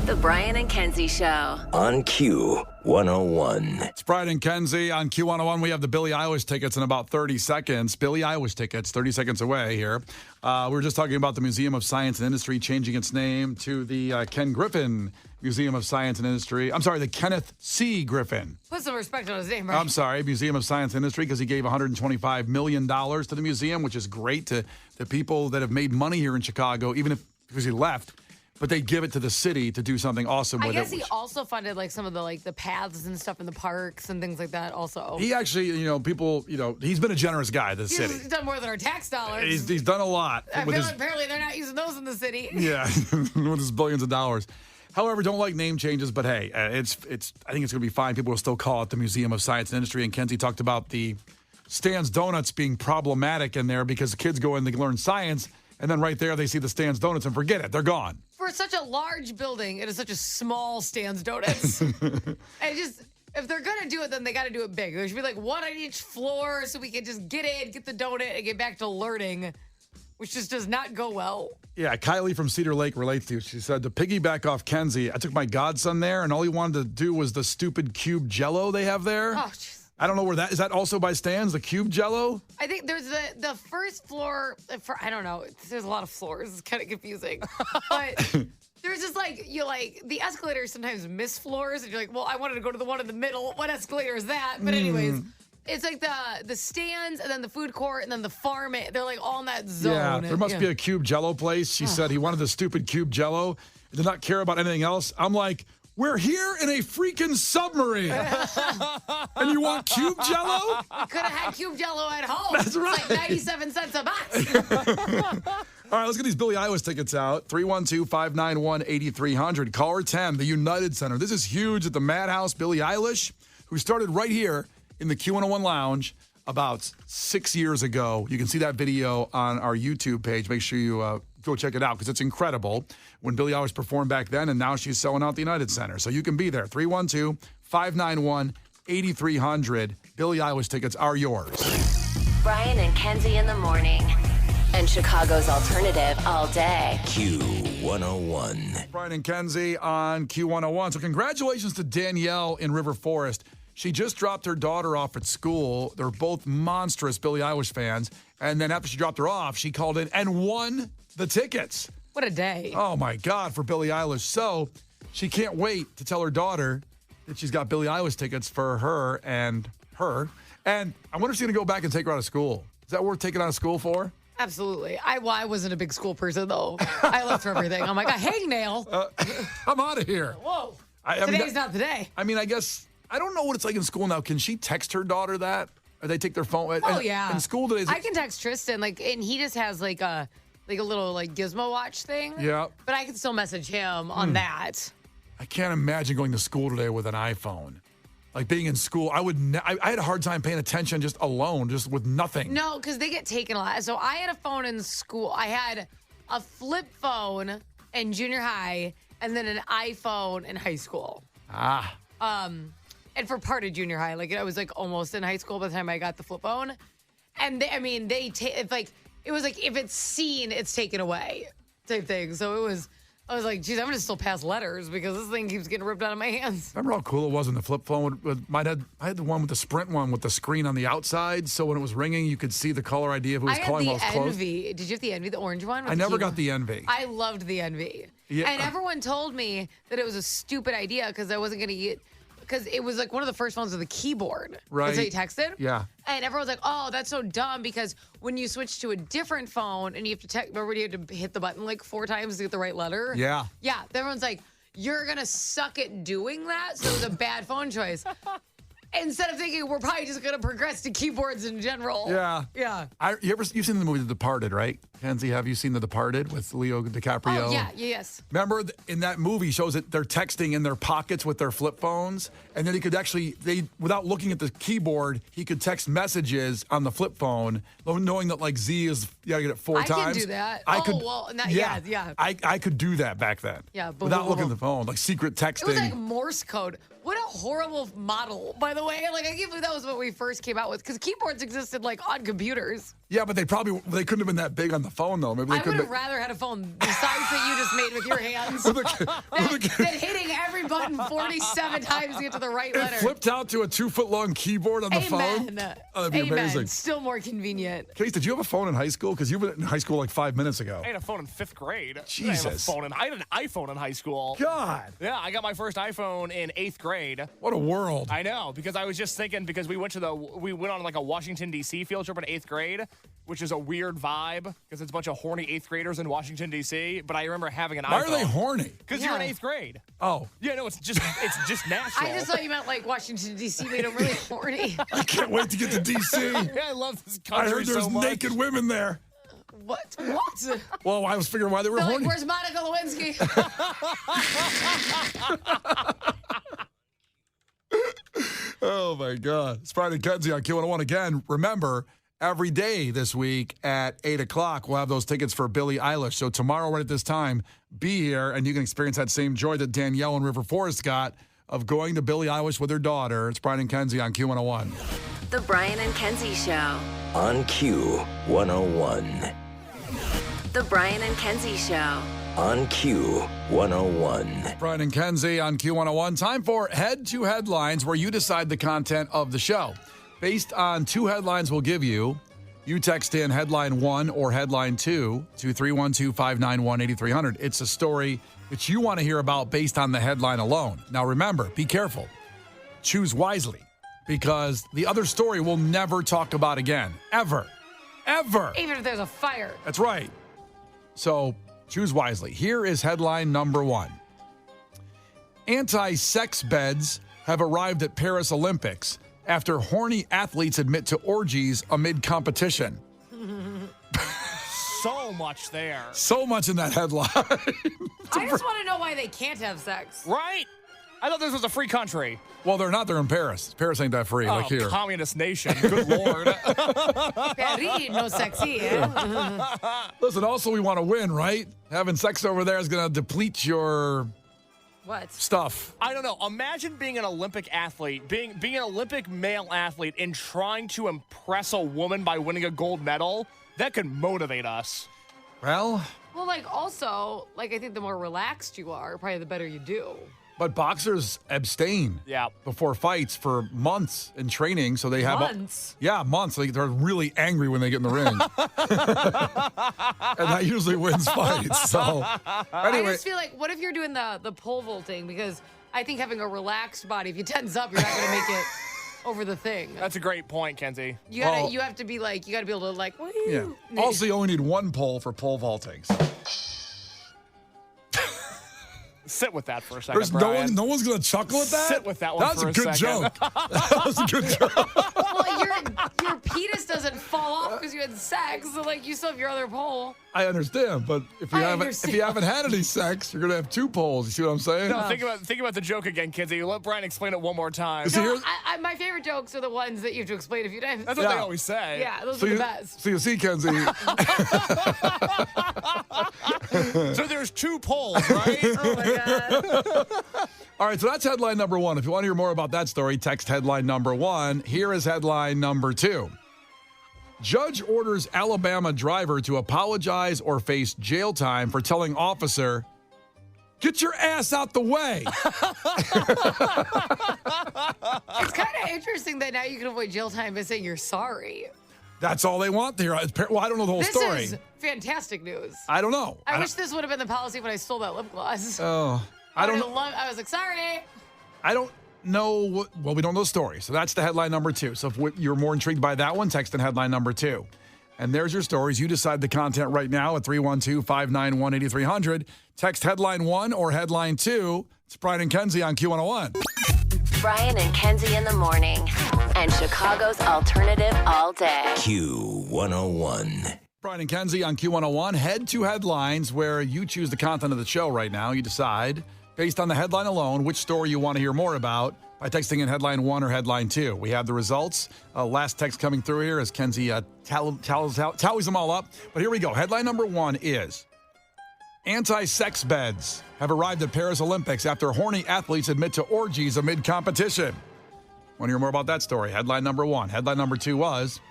The Brian and Kenzie Show. On Q101. It's Brian and Kenzie on Q101. We have the Billie Eilish tickets in about 30 seconds. Billie Eilish tickets, 30 seconds away here. We were just talking about the Museum of Science and Industry changing its name to the Ken Griffin Museum of Science and Industry. I'm sorry, the Kenneth C. Griffin. Put some respect on his name, right? I'm sorry, Museum of Science and Industry, because he gave $125 million to the museum, which is great to the people that have made money here in Chicago, even if because he left. But they give it to the city to do something awesome with it. I guess he also funded like some of the paths and stuff in the parks and things like that also. He actually, he's been a generous guy to the city. He's done more than our tax dollars. He's done a lot. Apparently they're not using those in the city. Yeah, with his billions of dollars. However, don't like name changes, but hey, I think it's going to be fine. People will still call it the Museum of Science and Industry. And Kenzie talked about the Stan's Donuts being problematic in there because the kids go in, they learn science, and then right there they see the Stan's Donuts and forget it. They're gone. For such a large building, it is such a small Stan's Donuts. If they're going to do it, then they got to do it big. There should be like one on each floor so we can just get in, get the donut, and get back to learning, which just does not go well. Yeah, Kylie from Cedar Lake relates to you. She said, to piggyback off Kenzie, I took my godson there, and all he wanted to do was the stupid cube Jell-O they have there. Oh, jeez. I don't know where that is. That also by Stan's, the cube Jell-O? I think there's the first floor. I don't know. There's a lot of floors. It's kind of confusing. But there's just the escalators sometimes miss floors, and you're like, well, I wanted to go to the one in the middle. What escalator is that? But anyways, it's like the stands and then the food court and then the farm. They're like all in that zone. Yeah, there must be a cube Jell-O place. She said he wanted the stupid cube Jell-O. He did not care about anything else. I'm like, we're here in a freaking submarine. And you want cube Jell-O? You could have had cube Jell-O at home. That's right. It's like 97 cents a box. All right, let's get these Billie Eilish tickets out. 312-591-8300. Caller 10, the United Center. This is huge at the Madhouse. Billie Eilish, who started right here in the Q101 Lounge about 6 years ago. You can see that video on our YouTube page. Make sure you go check it out because it's incredible when Billie Eilish performed back then, and now she's selling out the United Center. So you can be there. 312-591-8300. Billie Eilish tickets are yours. Brian and Kenzie in the morning. And Chicago's alternative all day. Q101. Brian and Kenzie on Q101. So congratulations to Danielle in River Forest. She just dropped her daughter off at school. They're both monstrous Billie Eilish fans. And then after she dropped her off, she called in and won the tickets. What a day. Oh, my God, for Billie Eilish. So she can't wait to tell her daughter that she's got Billie Eilish tickets for her. And I wonder if she's going to go back and take her out of school. Is that worth taking out of school for? Absolutely. I wasn't a big school person, though. I left for everything. I'm like, a hangnail. I'm out of here. Whoa. Today's not the day. I mean, I guess, I don't know what it's like in school now. Can she text her daughter that? Or they take their phone? Oh, yeah. In school today, I can text Tristan, and he just has a little gizmo watch thing. Yeah. But I can still message him on that. I can't imagine going to school today with an iPhone. Like being in school, I had a hard time paying attention just alone, just with nothing. No, because they get taken a lot. So I had a phone in school. I had a flip phone in junior high and then an iPhone in high school. And for part of junior high, I was almost in high school by the time I got the flip phone. And it was like if it's seen, it's taken away type thing. So I was like, geez, I'm going to still pass letters because this thing keeps getting ripped out of my hands. Remember how cool it was when the flip phone? I had the one with the Sprint one with the screen on the outside. So when it was ringing, you could see the caller ID of who was calling while it was closed. Envy. Did you have the Envy, the orange one? I never got the Envy. I loved the Envy. Yeah. And everyone told me that it was a stupid idea because I wasn't going to get... Because it was one of the first ones with a keyboard. Right. That's how you texted? Yeah. And everyone's like, oh, that's so dumb because when you switch to a different phone and you have to remember you have to hit the button 4 times to get the right letter? Yeah. Yeah. Everyone's like, you're going to suck at doing that, so it was a bad phone choice. Instead of thinking we're probably just going to progress to keyboards in general. Yeah. Yeah. You've seen the movie The Departed, right? Kenzie, have you seen The Departed with Leo DiCaprio? Oh, yeah. Yes. Remember in that movie shows that they're texting in their pockets with their flip phones, and then he could without looking at the keyboard, he could text messages on the flip phone, knowing that Z is you gotta get it 4 times. I can do that. Yeah. I could do that back then. Yeah. Without looking at the phone, secret texting. It was like Morse code. What horrible model, by the way. Like, I can't believe that was what we first came out with, because keyboards existed, like, on computers. Yeah, but they couldn't have been that big on the phone, though. Maybe they I would have rather had a phone the size that you just made with your hands than hitting every button 47 times to get to the right letter. It flipped out to a 2-foot-long keyboard on the phone. Oh, that'd be amazing. Still more convenient. Case, did you have a phone in high school? Because you were in high school like 5 minutes ago. I had a phone in 5th grade. Jesus. I had an iPhone in high school. God. Yeah, I got my first iPhone in 8th grade. What a world. I know, because I was just thinking, because we went on like a Washington, D.C. field trip in 8th grade, which is a weird vibe, because it's a bunch of horny 8th graders in Washington, D.C., but I remember having an iPhone. Why are they horny? Because you're in 8th grade. Oh. Yeah, no, it's just natural. I just thought you meant like Washington, D.C. made them really horny. I can't wait to get to D.C. Yeah, I love this country I heard there's so much. naked women there. What? What? Well, I was figuring why they were They're horny. like, where's Monica Lewinsky? Oh, my God. It's Brian and Kenzie on Q101 again. Remember, every day this week at 8 o'clock, we'll have those tickets for Billie Eilish. So tomorrow, right at this time, be here, and you can experience that same joy that Danielle and River Forest got of going to Billie Eilish with her daughter. It's Brian and Kenzie on Q101. The Brian and Kenzie Show. On Q101. The Brian and Kenzie Show. On Q101. Brian and Kenzie on Q101. Time for Head to Headlines, where you decide the content of the show. Based on 2 headlines we'll give you, you text in headline 1 or headline 2 to 312-591-8300. It's a story that you want to hear about based on the headline alone. Now remember, be careful. Choose wisely, because the other story we'll never talk about again. Ever. Ever. Even if there's a fire. That's right. So choose wisely. Here is headline number 1. Anti-sex beds have arrived at Paris Olympics after horny athletes admit to orgies amid competition. So much there. So much in that headline. I just want to know why they can't have sex. Right? I thought this was a free country. Well, they're not. They're in Paris. Paris ain't that free, like here. Communist nation. Good Lord. Paris, no sexy. Listen, also we want to win, right? Having sex over there is going to deplete your What? stuff. I don't know. Imagine being an Olympic athlete, being an Olympic male athlete, and trying to impress a woman by winning a gold medal. That could motivate us. Well, Well, also, I think the more relaxed you are, probably the better you do. but boxers abstain before fights for months in training, so they have Months? months. They're really angry when they get in the ring, and that usually wins fights. So I anyway, just feel like, what if you're doing the pole vaulting? Because I think having a relaxed body, if you tense up, you're not going to make it over the thing. That's a great point, Kenzie. You have to be you got to be able to woo. yeah. Also, you only need 1 pole for pole vaulting. So. Sit with that for a second, There's Brian. no one's gonna chuckle at that. Sit with that one That's for a a good second. joke. That was a good joke. Well, your penis doesn't fall off because you had sex, so you still have your other pole. I understand, but if you haven't had any sex, you're gonna have 2 poles. You see what I'm saying? No, think about the joke again, Kenzie. Let Brian explain it one more time. See, No, here's- my favorite jokes are the ones that you have to explain a few times. That's what they always say. Yeah, those are the best. So you see, Kenzie. So there's 2 poles, right? Oh my God. All right, so that's headline number 1. If you want to hear more about that story, text headline number 1. Here is headline number 2. Judge orders Alabama driver to apologize or face jail time for telling officer, "Get your ass out the way." It's kind of interesting that now you can avoid jail time by saying you're sorry. That's all they want there. Well, I don't know the whole This story. is fantastic news. I don't know. I wish this would have been the policy when I stole that lip gloss. Oh, I don't know. I was like, sorry. I don't know. Well, we don't know the story. So that's the headline number 2. So if you're more intrigued by that one, text in headline number 2. And there's your stories. You decide the content right now at 312-591-8300. Text headline 1 or headline 2. It's Brian and Kenzie on Q101. Brian and Kenzie in the morning. And Chicago's alternative all day. Q101. Brian and Kenzie on Q101. Head to headlines where you choose the content of the show right now. You decide, based on the headline alone, which story you want to hear more about by texting in headline 1 or headline 2. We have the results. Last text coming through here as Kenzie tallies them all up. But here we go. Headline number 1 is Anti-sex beds have arrived at Paris Olympics after horny athletes admit to orgies amid competition. Want to hear more about that story? Headline number 1. Headline number 2 was,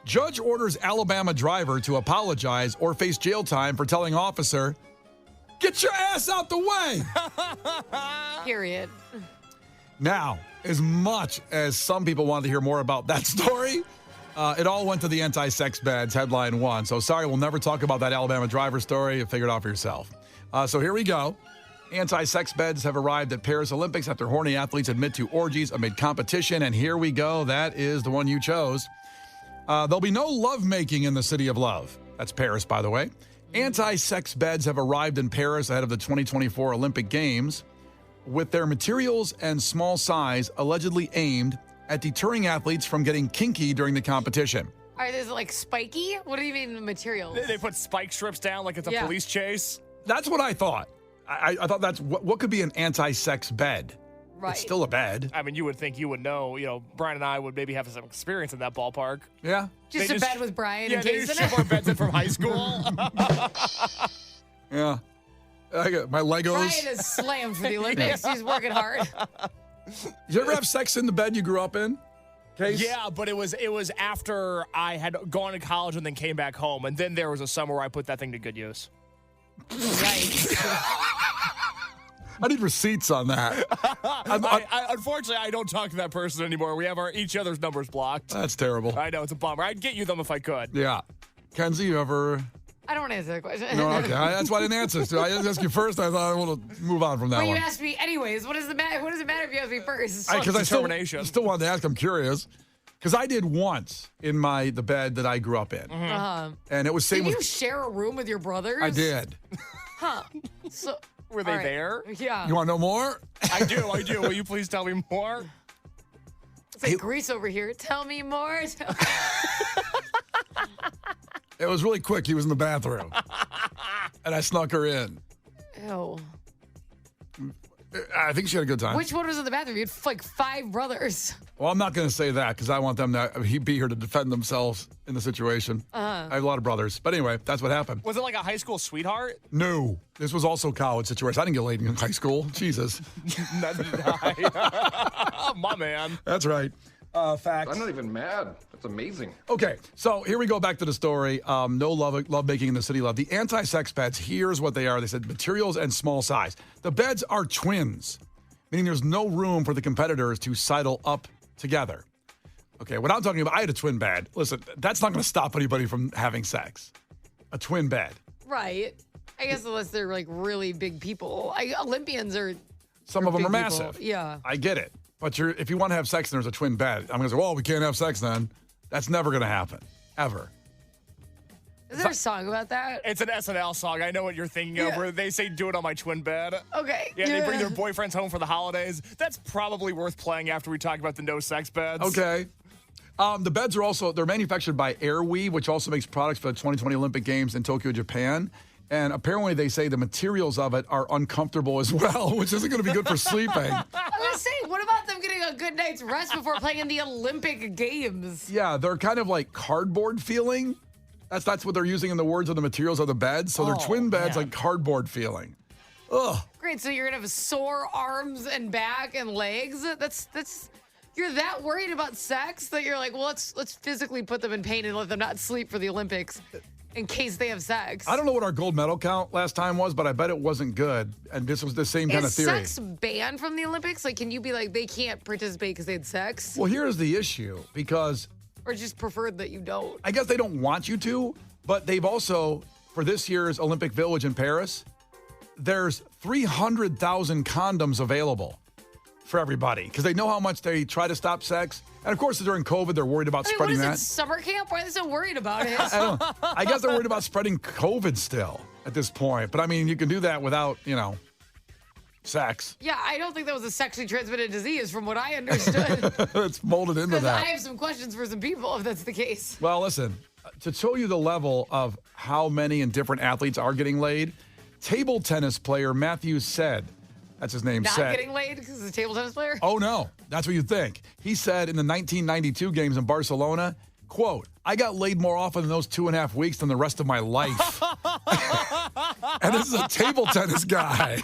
judge orders Alabama driver to apologize or face jail time for telling officer, get your ass out the way. Period. Now, as much as some people wanted to hear more about that story, it all went to the anti-sex beds, headline 1. So sorry, we'll never talk about that Alabama driver story. You figure it out for yourself. So here we go. Anti-sex beds have arrived at Paris Olympics after horny athletes admit to orgies amid competition. And here we go. That is the one you chose. There'll be no lovemaking in the city of love. That's Paris, by the way. Anti-sex beds have arrived in Paris ahead of the 2024 Olympic Games with their materials and small size allegedly aimed at deterring athletes from getting kinky during the competition. Are these like spiky? What do you mean the materials? They put spike strips down like it's a police chase. That's what I thought. I thought that's what could be an anti-sex bed. Right. It's still a bed. I mean, you would think you would know. You know, Brian and I would maybe have some experience in that ballpark. Yeah. Just a bed with Brian Yeah, and they Case just in ship our it. beds in from high school. Yeah. I got my Legos. Brian is slammed for the Olympics. He's working hard. Did you ever have sex in the bed you grew up in? Case? Yeah, but it was after I had gone to college and then came back home, and then there was a summer where I put that thing to good use. Right. I need receipts on that. Unfortunately, I don't talk to that person anymore. We have each other's numbers blocked. That's terrible. I know, it's a bummer. I'd get you them if I could. Yeah. Kenzie, you ever? I don't want to answer that question. No, okay. That's why I didn't answer. So I didn't ask you first. I thought I want to move on from that Well, you one. asked me anyways. What does it matter? What does it matter if you ask me first? Because I Determination. still wanted to ask. I'm curious. Because I did once in the bed that I grew up in. And it was same Did you with, share a room with your brothers? I did. Huh. So Were they all right. there? Yeah. You want to know more? I do. Will you please tell me more? It's like Grease over here. Tell me more. It was really quick. He was in the bathroom. And I snuck her in. Ew. I think she had a good time. Which one was in the bathroom? You had like 5 brothers. Well, I'm not going to say that because I want them to be here to defend themselves in the situation. I have a lot of brothers. But anyway, that's what happened. Was it like a high school sweetheart? No. This was also a college situation. I didn't get laid in high school. Jesus. Neither did I. My man. That's right. Facts. I'm not even mad. That's amazing. Okay, so here we go back to the story. No love making in the city love. The anti-sex beds, here's what they are. They said materials and small size. The beds are twins, meaning there's no room for the competitors to sidle up together. Okay, what I'm talking about, I had a twin bed. Listen, that's not going to stop anybody from having sex. A twin bed. Right. I guess unless they're like really big people. Olympians are. Some of them big are people. massive. Yeah. I get it. But if you want to have sex and there's a twin bed, I'm going to say, well, we can't have sex then. That's never going to happen. Ever. Is there a song about that? It's an SNL song. I know what you're thinking of, where they say, do it on my twin bed. Okay. Yeah, they bring their boyfriends home for the holidays. That's probably worth playing after we talk about the no sex beds. Okay. The beds are also, they're manufactured by Airweave, which also makes products for the 2020 Olympic Games in Tokyo, Japan. And apparently they say the materials of it are uncomfortable as well, which isn't going to be good for sleeping. I was going to say, what about them getting a good night's rest before playing in the Olympic Games? Yeah, they're kind of like cardboard feeling. That's what they're using in the words of the materials of the beds. So they're twin beds, man. like cardboard feeling. Ugh. Great. So you're going to have sore arms and back and legs? That's you're that worried about sex that you're like, well, let's physically put them in pain and let them not sleep for the Olympics in case they have sex. I don't know what our gold medal count last time was, but I bet it wasn't good. And this was the same kind of Is theory. sex banned from the Olympics? Like, can you be like, they can't participate because they had sex? Well, here's the issue, because Or just preferred that you don't? I guess they don't want you to, but they've also, for this year's Olympic Village in Paris, there's 300,000 condoms available for everybody because they know how much they try to stop sex. And of course, during COVID, they're worried about I mean, spreading what is that. it, summer camp? Why are they so worried about it? I don't know. I guess they're worried about spreading COVID still at this point. But I mean, you can do that without, sex. Yeah, I don't think that was a sexually transmitted disease from what I understood. It's molded into Because that. I have some questions for some people if that's the case. Well, listen, to show you the level of how many and different athletes are getting laid, table tennis player Matthew said, that's his name, Not said. getting laid because he's a table tennis player? Oh, no. That's what you'd think. He said in the 1992 games in Barcelona, quote, I got laid more often in those 2.5 weeks than the rest of my life. And this is a table tennis guy.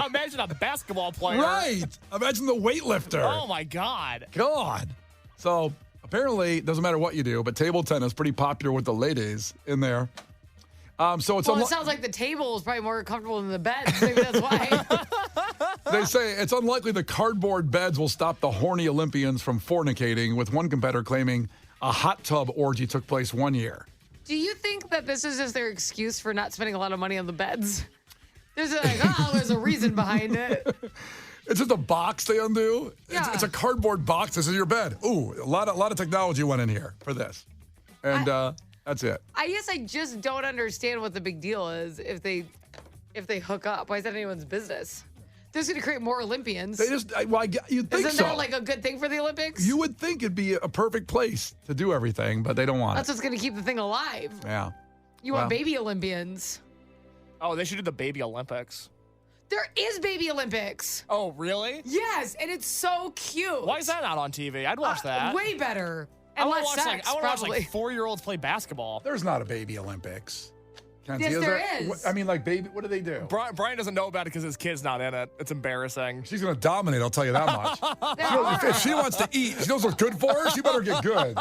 Imagine a basketball player. Right. Imagine the weightlifter. Oh, my God. God. So apparently, it doesn't matter what you do, but table tennis is pretty popular with the ladies in there. So it's Well, it sounds like the table is probably more comfortable than the bed. Maybe that's why. They say it's unlikely the cardboard beds will stop the horny Olympians from fornicating, with one competitor claiming a hot tub orgy took place one year. Do you think that this is just their excuse for not spending a lot of money on the beds? There's there's a reason behind it. It's just a box they undo. Yeah. It's a cardboard box. This is your bed. Ooh, a lot of technology went in here for this. And that's it. I guess I just don't understand what the big deal is if they hook up. Why is that anyone's business? They're just going to create more Olympians. They just, you'd think Isn't so. that like a good thing for the Olympics? You would think it'd be a perfect place to do everything, but they don't want That's it. what's going to keep the thing alive. Yeah. You want baby Olympians. Oh, they should do the baby Olympics. There is baby Olympics. Oh, really? Yes, and it's so cute. Why is that not on TV? I'd watch that. Way better. I And want less to watch sex, I want probably. to watch 4-year-olds play basketball. There's not a baby Olympics. Kenzie, Yes, there is. I mean, like, baby, what do they do? Brian doesn't know about it because his kid's not in it. It's embarrassing. She's going to dominate, I'll tell you that much. There If she wants to eat, she knows what's good for her, she better get good.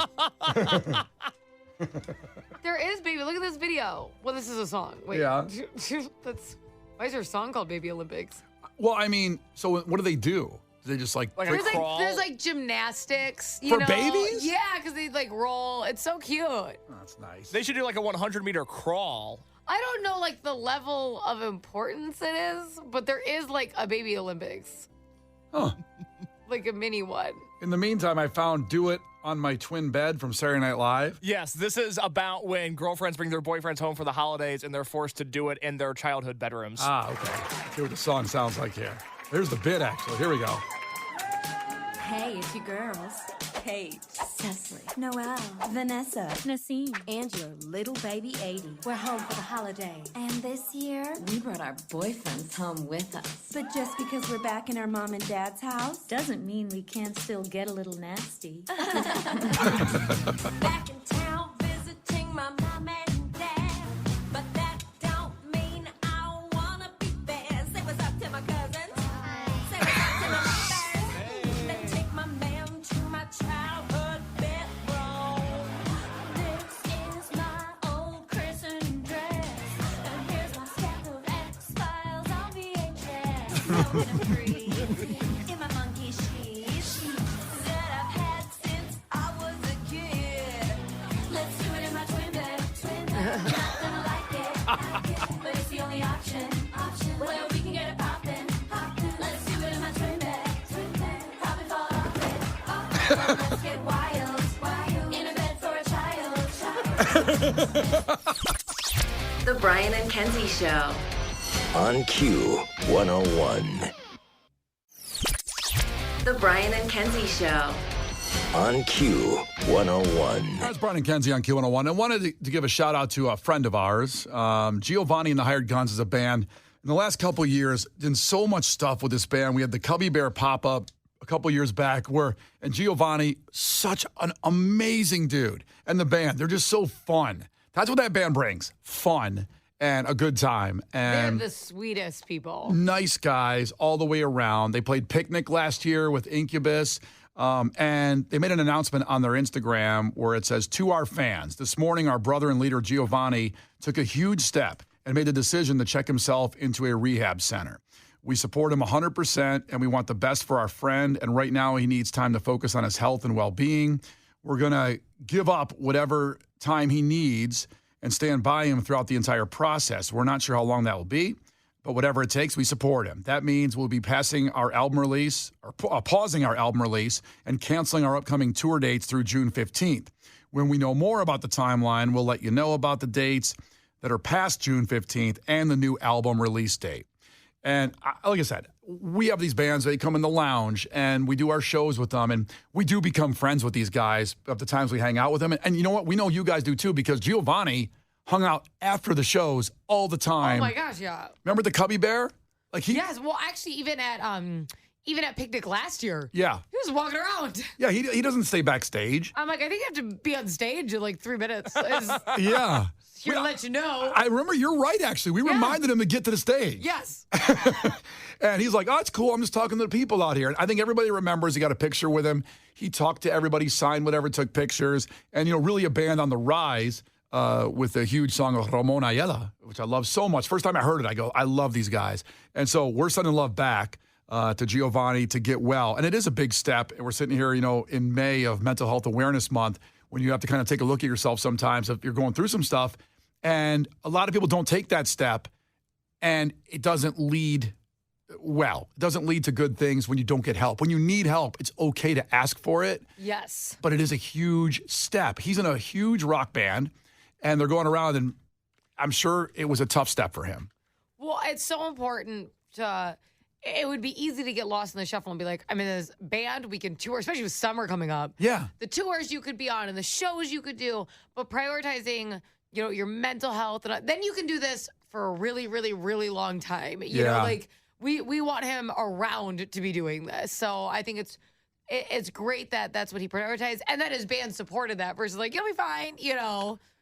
There is baby. Look at this video. Well, this is a song. Wait. Yeah. Why is there a song called Baby Olympics? Well, I mean, so what do they do? Do they just like Like freak- a crawl? There's like gymnastics. You For know? babies? Yeah, because they like roll. It's so cute. Oh, that's nice. They should do like a 100-meter crawl. I don't know like the level of importance it is, but there is like a Baby Olympics. Huh. Like a mini one. In the meantime, I found Do It on My Twin Bed from Saturday Night Live. Yes, this is about when girlfriends bring their boyfriends home for the holidays and they're forced to do it in their childhood bedrooms. Ah, okay. Let's see what the song sounds like here. Here's the bit, actually. Here we go. Hey, it's your girls. Kate, Cecily, Noelle, Vanessa, Nassim, and your little baby 80. We're home for the holidays. And this year, we brought our boyfriends home with us. But just because we're back in our mom and dad's house doesn't mean we can't still get a little nasty. Back in town visiting my mom and dad. But that don't mean I wanna be there. Say what's up to my cousins. Say what's up to my neighbors. Then take my man to my childhood bedroom. This is my old christening dress. And here's my stack of X-Files on VHS. Now in a freeze in my monkey sheets that I've had since I was a kid. Let's do it in my twin bed. Not gonna like it, but it's the only option. Where we can get it poppin'. Let's do it in my twin bed. Probably fall off it. Let's get wild. In a bed for a child. The Brian and Kenzie Show. On Q101. The Brian and Kenzie Show. On Q101. That's Brian and Kenzie on Q101. I wanted to give a shout out to a friend of ours. Giovanni and the Hired Guns is a band. In the last couple of years, done so much stuff with this band. We had the Cubby Bear pop-up a couple years back and Giovanni, such an amazing dude. And the band, they're just so fun. That's what that band brings. Fun and a good time. They're And the sweetest people. nice guys all the way around. They played Picnic last year with Incubus. And they made an announcement on their Instagram where it says, to our fans, this morning our brother and leader Giovanni took a huge step and made the decision to check himself into a rehab center. We support him 100% and we want the best for our friend. And right now he needs time to focus on his health and well-being. We're going to give up whatever time he needs and stand by him throughout the entire process. We're not sure how long that will be, but whatever it takes, we support him. That means we'll be passing our album release or pausing our album release and canceling our upcoming tour dates through June 15th. When we know more about the timeline, we'll let you know about the dates that are past June 15th and the new album release date. And like I said, we have these bands, they come in the lounge and we do our shows with them and we do become friends with these guys at the times we hang out with them. And you know what? We know you guys do too because Giovanni hung out after the shows all the time. Oh my gosh, yeah. Remember the Cubby Bear? Like Yes, well, actually, even at even at Picnic last year. Yeah. He was walking around. Yeah, he doesn't stay backstage. I'm like, I think you have to be on stage in like 3 minutes. It's Yeah. here to let you know. I remember you're right, actually. We reminded him to get to the stage. Yes. And he's like, oh, it's cool. I'm just talking to the people out here. And I think everybody remembers he got a picture with him. He talked to everybody, signed whatever, took pictures. And, really a band on the rise with a huge song of Ramon Ayala, which I love so much. First time I heard it, I go, I love these guys. And so we're sending love back to Giovanni to get well. And it is a big step. And we're sitting here, in May of Mental Health Awareness Month when you have to kind of take a look at yourself sometimes if you're going through some stuff. And a lot of people don't take that step, and it doesn't lead well. It doesn't lead to good things when you don't get help. When you need help, it's okay to ask for it. Yes. But it is a huge step. He's in a huge rock band, and they're going around, and I'm sure it was a tough step for him. Well, it's so important to. It would be easy to get lost in the shuffle and be like, I'm in this band, we can tour, especially with summer coming up. Yeah. The tours you could be on and the shows you could do, but prioritizing, your mental health. And then you can do this for a really, really, really long time. You know, like we want him around to be doing this. So I think it's great that that's what he prioritized and that his band supported that versus like, you'll be fine,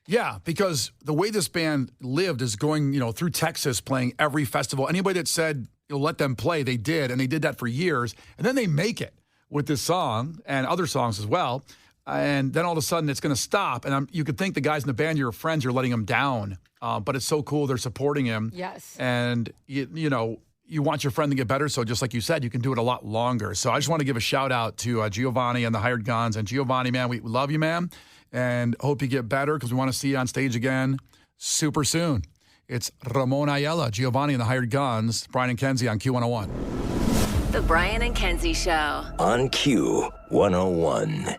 Yeah, because the way this band lived is going, through Texas, playing every festival. Anybody that said, let them play, they did, and they did that for years. And then they make it with this song and other songs as well. And then all of a sudden it's going to stop. And you could think the guys in the band, your friends, you're letting them down. But it's so cool. They're supporting him. Yes. And, you want your friend to get better. So just like you said, you can do it a lot longer. So I just want to give a shout out to Giovanni and the Hired Guns. And Giovanni, man, we love you, man. And hope you get better because we want to see you on stage again super soon. It's Ramon Ayala, Giovanni and the Hired Guns, Brian and Kenzie on Q101. The Brian and Kenzie Show. On Q101.